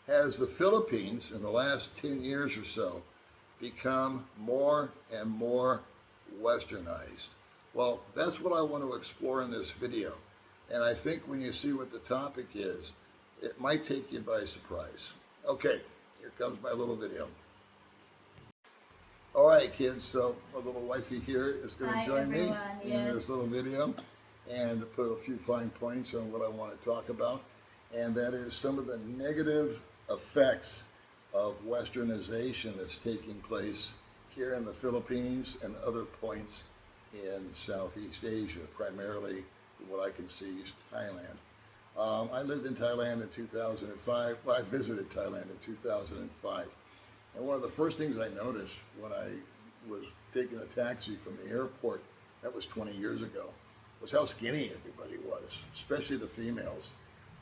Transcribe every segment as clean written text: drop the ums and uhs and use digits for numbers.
has the Philippines in the last 10 years or so become more and more westernized? Well, that's what I want to explore in this video. And I think when you see what the topic is, it might take you by surprise. Okay, here comes my little video. All right, kids, so my little wifey here is going to join me in this little video and to put a few fine points on what I want to talk about. And that is some of the negative effects of westernization that's taking place here in the Philippines and other points in Southeast Asia, primarily what I can see is Thailand. I lived in Thailand in 2005. Well, I visited Thailand in 2005. And one of the first things I noticed when I was taking a taxi from the airport, that was 20 years ago, was how skinny everybody was, especially the females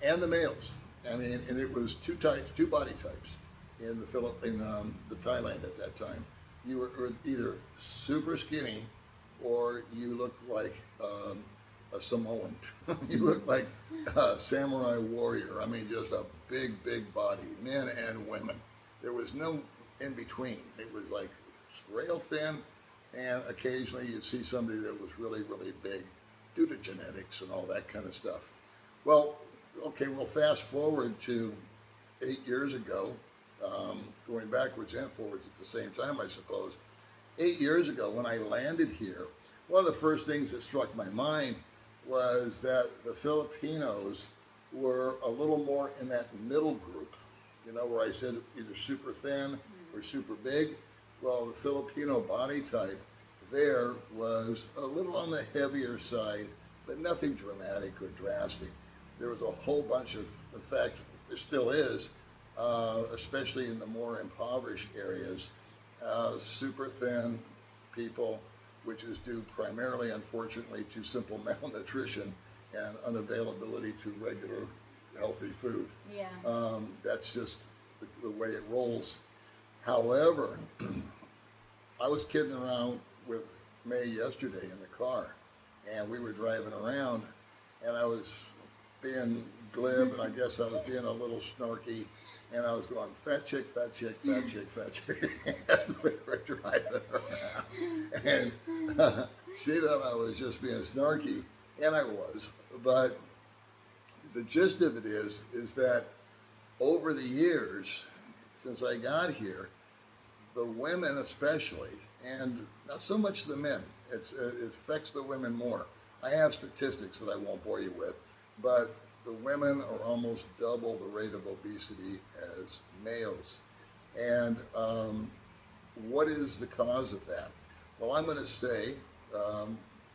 and the males. I mean, and it was two types, two body types in the Thailand at that time. You were either super skinny or you looked like a Samoan. You looked like a samurai warrior. I mean, just a big, big body, men and women. There was no in between. It was like rail thin, and occasionally you'd see somebody that was really, really big due to genetics and all that kind of stuff. Well, okay, we'll fast forward to 8 years ago, going backwards and forwards at the same time, I suppose. 8 years ago, when I landed here, one of the first things that struck my mind was that the Filipinos were a little more in that middle group, you know, where I said either super thin or super big. Well, the Filipino body type there was a little on the heavier side, but nothing dramatic or drastic. There was a whole bunch of, in fact, there still is, especially in the more impoverished areas, super thin people, which is due primarily, unfortunately, to simple malnutrition and unavailability to regular healthy food. Yeah. That's just the way it rolls. However, I was kidding around with May yesterday in the car, and we were driving around, and I was being glib, and I guess I was being a little snarky, and I was going, fat chick, fat chick, fat chick, fat chick, as we were driving around. And she thought I was just being snarky, and I was. But the gist of it is that over the years, since I got here, the women especially, and not so much the men, it affects the women more. I have statistics that I won't bore you with, but the women are almost double the rate of obesity as males. And what is the cause of that? Well, I'm going to say,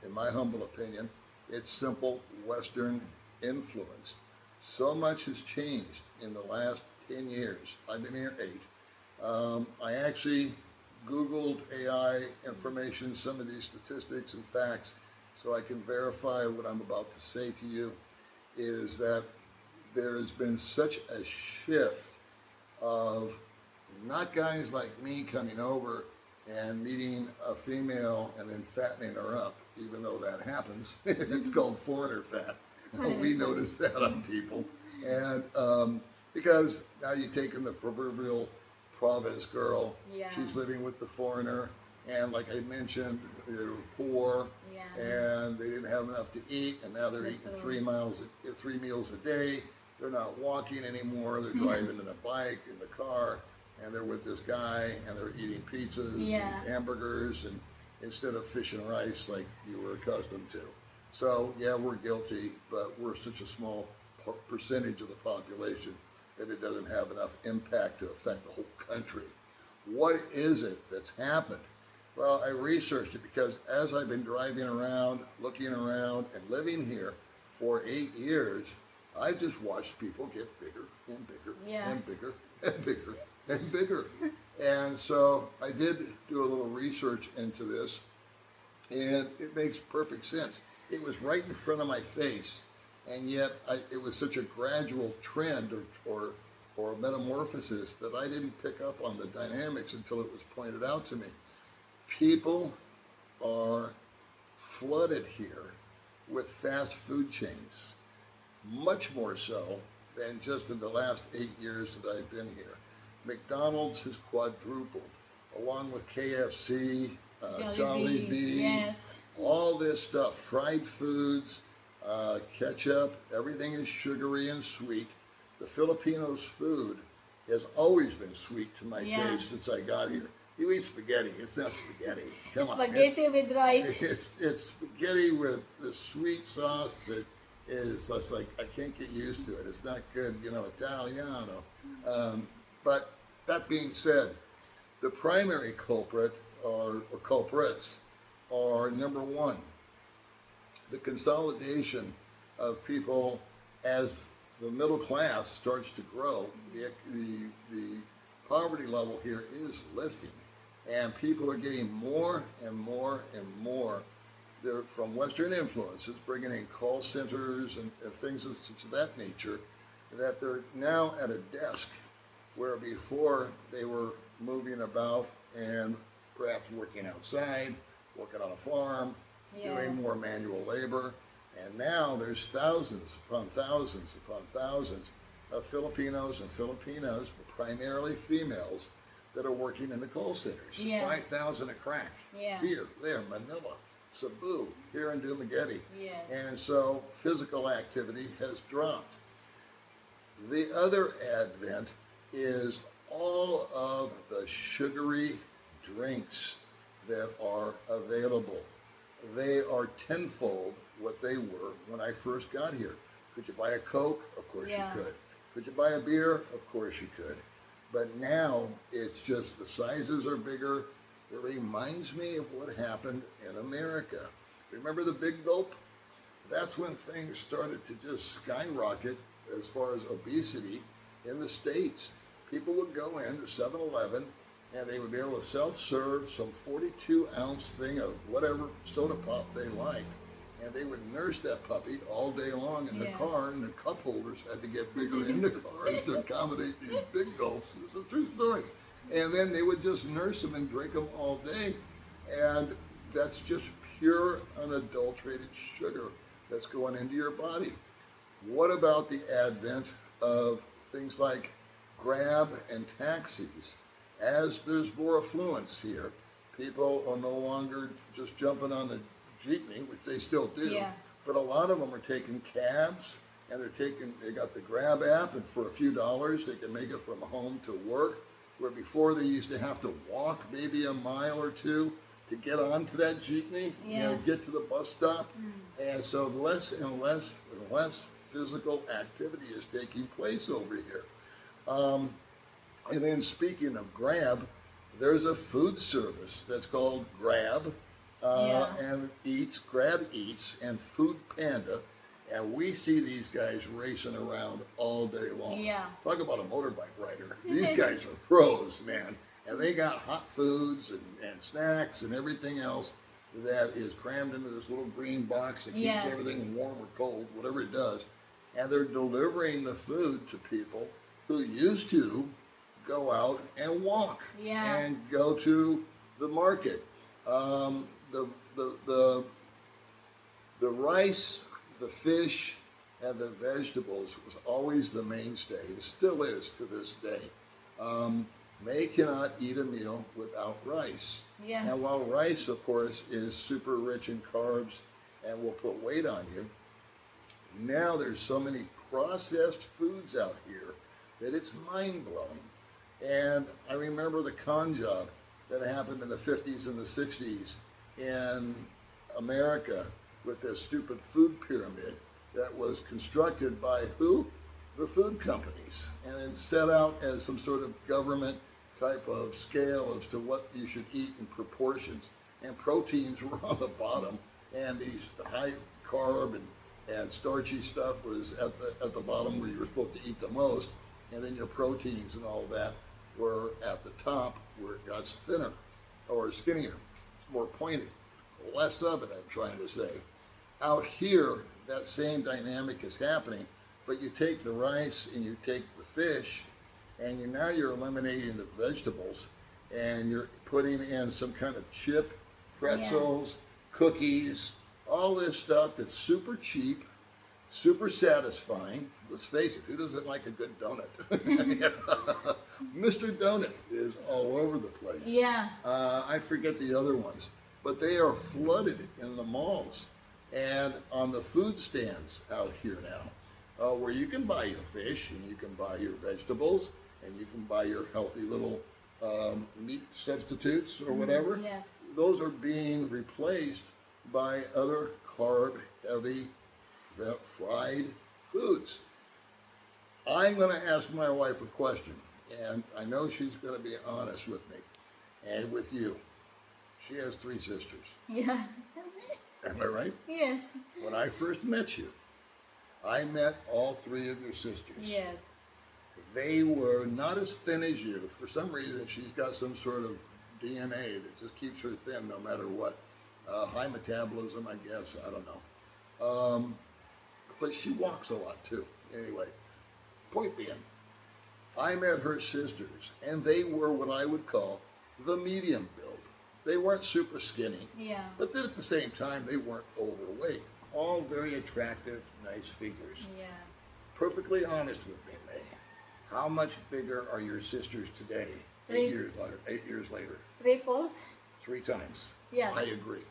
in my humble opinion, it's simple Western influence. So much has changed in the last 10 years. I've been here 8. I actually Googled AI information, some of these statistics and facts, so I can verify what I'm about to say to you, is that there has been such a shift of not guys like me coming over and meeting a female and then fattening her up, even though that happens. It's called foreigner fat. We notice that on people. And because now you're taking the proverbial province girl, she's living with the foreigner, and like I mentioned, they're poor, and they didn't have enough to eat, and now they're eating 3 meals a day. They're not walking anymore. They're driving in a bike, in the car, and they're with this guy, and they're eating pizzas and hamburgers, and instead of fish and rice like you were accustomed to. So yeah, we're guilty, but we're such a small percentage of the population that it doesn't have enough impact to affect the whole country. What is it that's happened? Well, I researched it because as I've been driving around, looking around, and living here for 8 years, I've just watched people get bigger and bigger and bigger and bigger and bigger. And so I did do a little research into this, and it makes perfect sense. It was right in front of my face, and yet it was such a gradual trend or metamorphosis that I didn't pick up on the dynamics until it was pointed out to me. People are flooded here with fast food chains, much more so than just in the last 8 years that I've been here. McDonald's has quadrupled, along with KFC, Jollibee, yes. all this stuff, fried foods, ketchup, everything is sugary and sweet. The Filipinos' food has always been sweet to my Yeah. taste since I got here. You eat spaghetti, it's not spaghetti. Come on. Spaghetti with rice. It's spaghetti with the sweet sauce that is just like, I can't get used to it. It's not good, Italiano. But that being said, the primary culprit or culprits are number one, the consolidation of people as the middle class starts to grow. The poverty level here is lifting, and people are getting more and more and more. They're from Western influences, bringing in call centers and things of that nature, that they're now at a desk where before they were moving about and perhaps working outside, working on a farm, doing more manual labor. And now there's thousands upon thousands upon thousands of Filipinos and Filipinas, primarily females, that are working in the call centers. 5,000 a crack. Here, there, Manila, Cebu, here in Dumaguete. And so physical activity has dropped. The other advent is all of the sugary drinks that are available. They are tenfold what they were when I first got here. Could you buy a Coke? Of course you could. Could you buy a beer? Of course you could. But now it's just the sizes are bigger. It reminds me of what happened in America. Remember the Big Gulp? That's when things started to just skyrocket as far as obesity in the States. People would go into 7-Eleven and they would be able to self-serve some 42-ounce thing of whatever soda pop they liked. And they would nurse that puppy all day long in the car, and the cup holders had to get bigger in the cars to accommodate these big gulps. It's a true story. And then they would just nurse them and drink them all day. And that's just pure, unadulterated sugar that's going into your body. What about the advent of things like Grab and taxis? As there's more affluence here, people are no longer just jumping on the jeepney, which they still do, but a lot of them are taking cabs, and they got the Grab app, and for a few dollars they can make it from home to work, where before they used to have to walk maybe a mile or two to get onto that jeepney, get to the bus stop. And so less and less and less physical activity is taking place over here. And then speaking of Grab, there's a food service that's called Grab, and Grab Eats, and Food Panda, and we see these guys racing around all day long. Talk about a motorbike rider. These guys are pros, man, and they got hot foods and snacks and everything else that is crammed into this little green box that keeps everything warm or cold, whatever it does, and they're delivering the food to people who used to go out and walk and go to the market. The rice, the fish, and the vegetables was always the mainstay. It still is to this day. They cannot eat a meal without rice. And while rice, of course, is super rich in carbs and will put weight on you, now there's so many processed foods out here that it's mind-blowing. And I remember the con job that happened in the 50s and the 60s in America with this stupid food pyramid that was constructed by who? The food companies, and then set out as some sort of government type of scale as to what you should eat in proportions. And proteins were on the bottom, and these high carb and starchy stuff was at the bottom where you were supposed to eat the most, and then your proteins and all that were at the top where it got thinner or skinnier, more pointed, less of it, I'm trying to say. Out here, that same dynamic is happening, but you take the rice and you take the fish, and now you're eliminating the vegetables, and you're putting in some kind of chip, pretzels, cookies, all this stuff that's super cheap, super satisfying. Let's face it, who doesn't like a good donut? Mr. Donut is all over the place. Yeah. I forget the other ones, but they are flooded in the malls and on the food stands out here now, where you can buy your fish and you can buy your vegetables and you can buy your healthy little meat substitutes or whatever. Yes. Those are being replaced by other carb-heavy fried foods. I'm going to ask my wife a question, and I know she's going to be honest with me and with you. She has 3 sisters. Yeah. Am I right? Yes. When I first met you, I met all 3 of your sisters. Yes. They were not as thin as you. For some reason, she's got some sort of DNA that just keeps her thin no matter what. High metabolism, I guess. I don't know. But she walks a lot too. Anyway, point being, I met her sisters, and they were what I would call the medium build. They weren't super skinny, Yeah. but then at the same time, they weren't overweight. All very attractive, nice figures. Yeah. Perfectly honest with me, May. How much bigger are your sisters today? 3. 8 years later. 8 years later. Triples? 3 times. Yeah. I agree.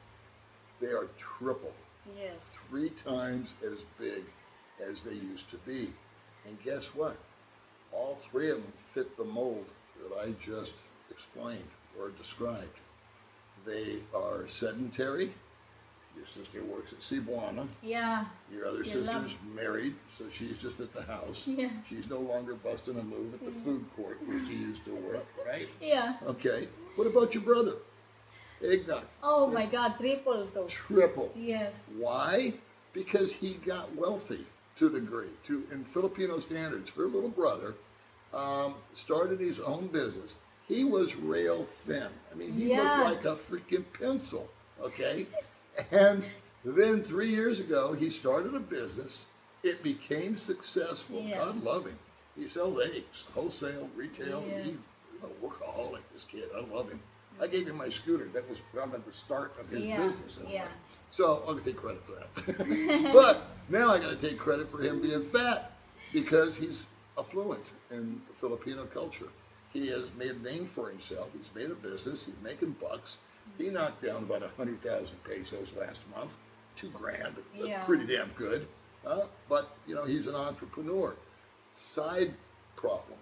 They are triple. Yes. 3 times as big as they used to be. And guess what? All 3 of them fit the mold that I just explained or described. They are sedentary. Your sister works at Cebuana. Yeah. Your other sister's married, so she's just at the house. Yeah. She's no longer busting a move at the food court where she used to work, right? Yeah. Okay. What about your brother? Eggnog. Oh my God, triple though. Triple. Yes. Why? Because he got wealthy to a degree. In Filipino standards, her little brother started his own business. He was rail thin. I mean, he Yeah. looked like a freaking pencil, okay? And then 3 years ago, he started a business. It became successful. Yeah. God love him. He sells eggs, wholesale, retail. Yes. He's a workaholic, this kid. I love him. I gave him my scooter. That was probably the start of his Yeah. business. Yeah. So I'm gonna take credit for that. But now I gotta take credit for him being fat because he's affluent in Filipino culture. He has made a name for himself. He's made a business. He's making bucks. He knocked down about 100,000 pesos last month. $2,000. That's Yeah. pretty damn good. But you know, he's an entrepreneur. Side problem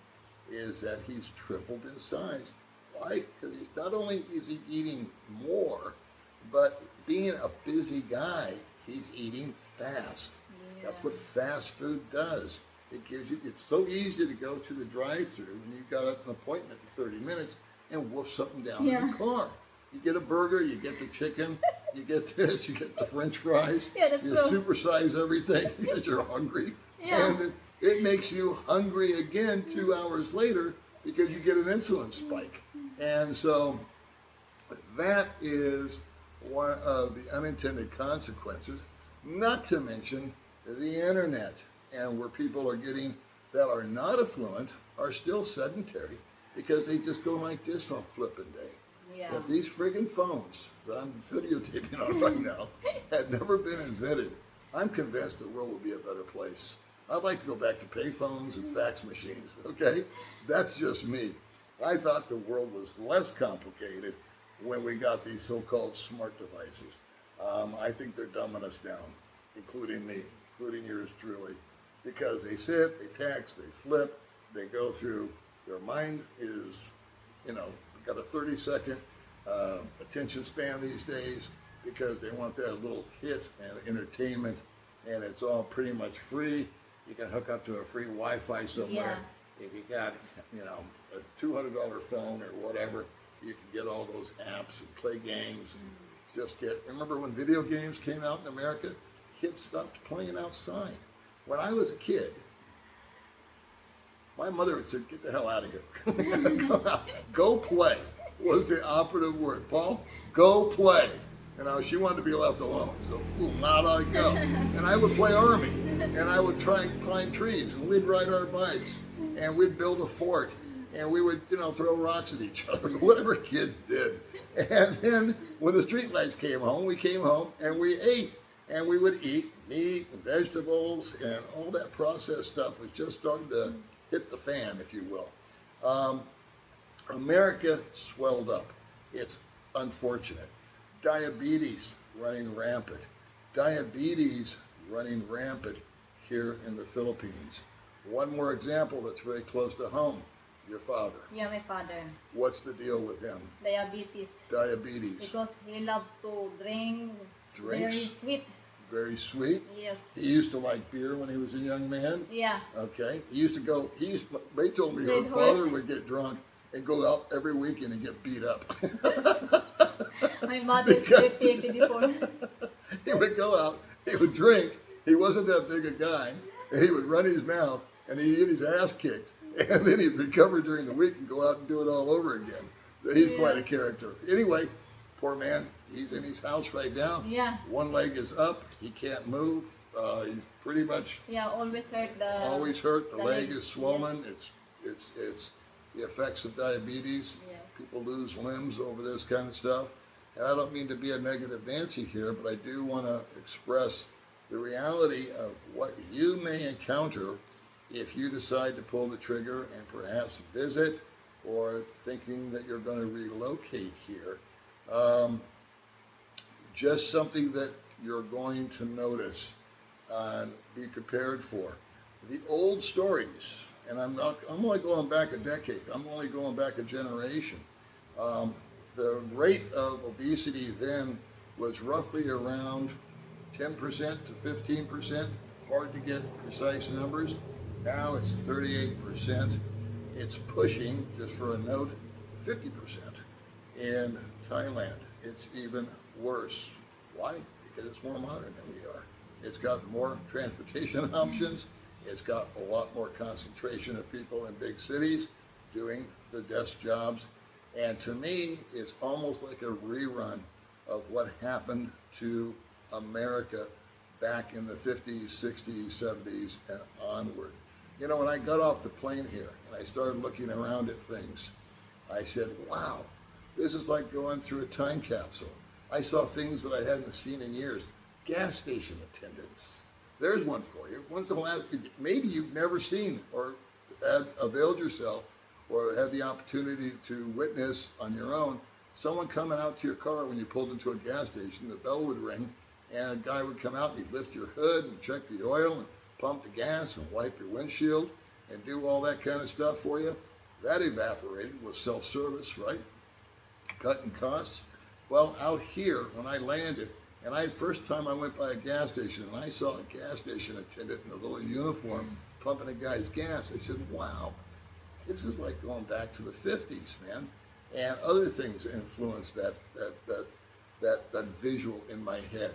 is that he's tripled in size. Why? Because he's not only is he eating more, but being a busy guy, he's eating fast. Yeah. That's what fast food does. It gives you. It's so easy to go through the drive-through when you've got an appointment in 30 minutes and wolf something down in the car. You get a burger, you get the chicken, you get this, you get the French fries. Yeah, that's you so- supersize everything because you're hungry, Yeah. and it makes you hungry again 2 hours later because you get an insulin spike. And so that is one of the unintended consequences, not to mention the internet, and where people are getting that are not affluent are still sedentary because they just go like this on flipping day. Yeah. If these friggin' phones that I'm videotaping on right now had never been invented, I'm convinced the world would be a better place. I'd like to go back to payphones and fax machines, okay? That's just me. I thought the world was less complicated when we got these so-called smart devices. I think they're dumbing us down, including me, including yours truly, because they sit, they text, they flip, they go through, their mind is, you know, got a 30-second attention span these days because they want that little hit and entertainment, and it's all pretty much free. You can hook up to a free Wi-Fi somewhere. If you got, you know, a $200 phone or whatever, you can get all those apps and play games and just get. Remember when video games came out in America? Kids stopped playing outside. When I was a kid, my mother would say, "Get the hell out of here. Go play," was the operative word. Paul, go play. And she wanted to be left alone. So, out I go. And I would play Army. And I would try and climb trees. And we'd ride our bikes. And we'd build a fort. And we would, you know, throw rocks at each other. Whatever kids did. And then when the street lights came home, we came home and we ate. And we would eat meat and vegetables, and all that processed stuff was just starting to hit the fan, if you will. America swelled up. It's unfortunate. Diabetes running rampant. Diabetes running rampant here in the Philippines. One more example that's very close to home. Your father. Yeah, my father. What's the deal with him? Diabetes. Diabetes. Because he loved to drink Drinks? very sweet. Very sweet. Yes. He used to like beer when he was a young man. Yeah. Okay. They told me her Red father horse. would get drunk and go out every weekend and get beat up. My mother is very picky before. He would go out, he would drink, he wasn't that big a guy, and he would run his mouth and he'd get his ass kicked. And then he'd recover during the week and go out and do it all over again. He's quite a character. Anyway, poor man, he's in his house right now. Yeah. One leg is up, he can't move. He's pretty much Yeah, always hurt the. always hurt. The leg leg. is swollen. Yes. It's the effects of diabetes. Yes. People lose limbs over this kind of stuff. And I don't mean to be a negative Nancy here, but I do want to express the reality of what you may encounter if you decide to pull the trigger and perhaps visit, or thinking that you're going to relocate here. Just something that you're going to notice and be prepared for. The old stories, and I'm only going back a decade, I'm only going back a generation. The rate of obesity then was roughly around 10% to 15%. Hard to get precise numbers. Now it's 38%. It's pushing, just for a note, 50%. In Thailand, it's even worse. Why? Because it's more modern than we are. It's got more transportation options. It's got a lot more concentration of people in big cities doing the desk jobs. And to me, it's almost like a rerun of what happened to America back in the 50s, 60s, 70s, and onward. You know, when I got off the plane here and I started looking around at things, I said, wow, this is like going through a time capsule. I saw things that I hadn't seen in years. Gas station attendants. There's one for you. When's the last, maybe you've never seen or had availed yourself or had the opportunity to witness on your own someone coming out to your car when you pulled into a gas station, the bell would ring, and a guy would come out and he'd lift your hood and check the oil and pump the gas and wipe your windshield and do all that kind of stuff for you. That evaporated with self-service, right? Cutting costs. Well, out here, when I landed, and first time I went by a gas station and I saw a gas station attendant in a little uniform pumping a guy's gas, I said, wow, this is like going back to the 50s, man. And other things influenced that visual in my head.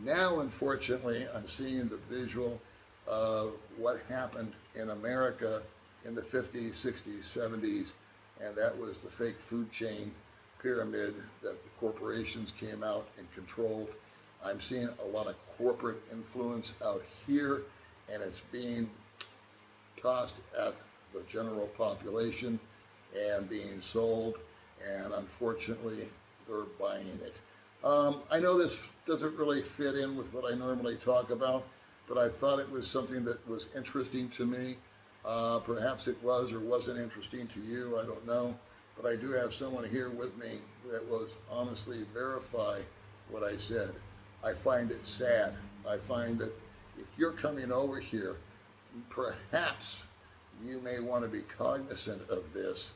Now, unfortunately, I'm seeing the visual of what happened in America in the 50s, 60s, 70s, and that was the fake food chain pyramid that the corporations came out and controlled. I'm seeing a lot of corporate influence out here, and it's being tossed at the general population and being sold, and unfortunately, they're buying it. I know this doesn't really fit in with what I normally talk about, but I thought it was something that was interesting to me. Perhaps it was or wasn't interesting to you, I don't know. But I do have someone here with me that will honestly verify what I said. I find it sad. I find that if you're coming over here, perhaps you may want to be cognizant of this,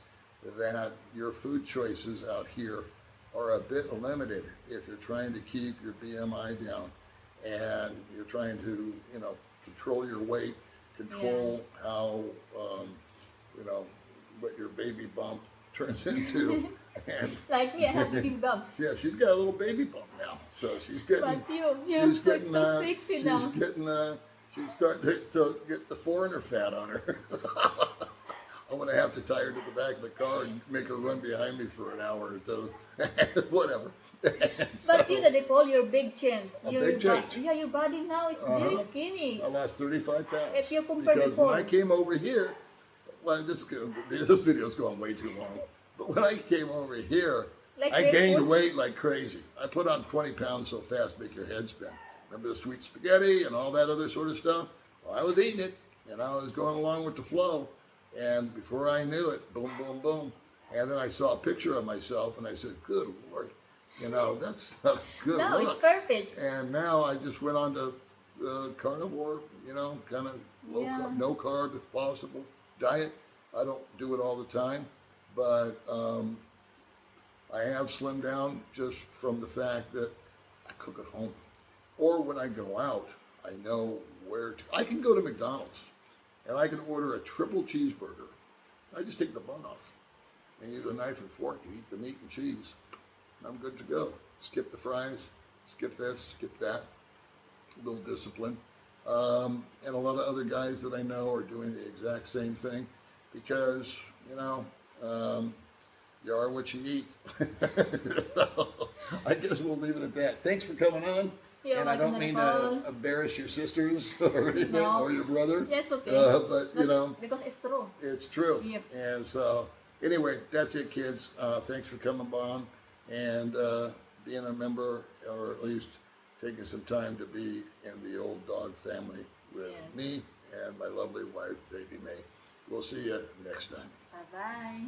that your food choices out here are a bit limited if you're trying to keep your BMI down and you're trying to, control your weight, control how, what your baby bump turns into. And Like me, I have big bump. yeah, she's got a little baby bump now, so she's getting, But you're she's getting, still 60 now. she's starting to get the foreigner fat on her. I'm gonna have to tie her to the back of the car and make her run behind me for an hour or so. Whatever. But they call your big chins. Big change. Your body now is very skinny. I lost 35 pounds. If you compare because before. when I came over here, well, this video's going way too long. But when I came over here, Like I gained food? weight like crazy. I put on 20 pounds so fast, make your head spin. Remember the sweet spaghetti and all that other sort of stuff? Well, I was eating it, and I was going along with the flow. And before I knew it, boom, boom, boom. And then I saw a picture of myself, and I said, good Lord, that's not a good No, it's look. perfect. And now I just went on to carnivore, kind of low Yeah. carb, no carb if possible, diet. I don't do it all the time, but I have slimmed down just from the fact that I cook at home. Or when I go out, I know where to. I can go to McDonald's and I can order a triple cheeseburger. I just take the bun off and use a knife and fork to eat the meat and cheese. I'm good to go. Skip the fries, skip this, skip that. A little discipline. And a lot of other guys that I know are doing the exact same thing because, you are what you eat. So, I guess we'll leave it at that. Thanks for coming on. You're And I don't welcome, mean Paul. to embarrass your sisters or anything, No. or your brother. Yeah, it's okay. But, Because it's true. it's true. Yep. And so, anyway, that's it, kids. Thanks for coming on and being a member, or at least taking some time to be in the Old Dog family with Yes. me and my lovely wife, Baby May. We'll see you next time. Bye-bye.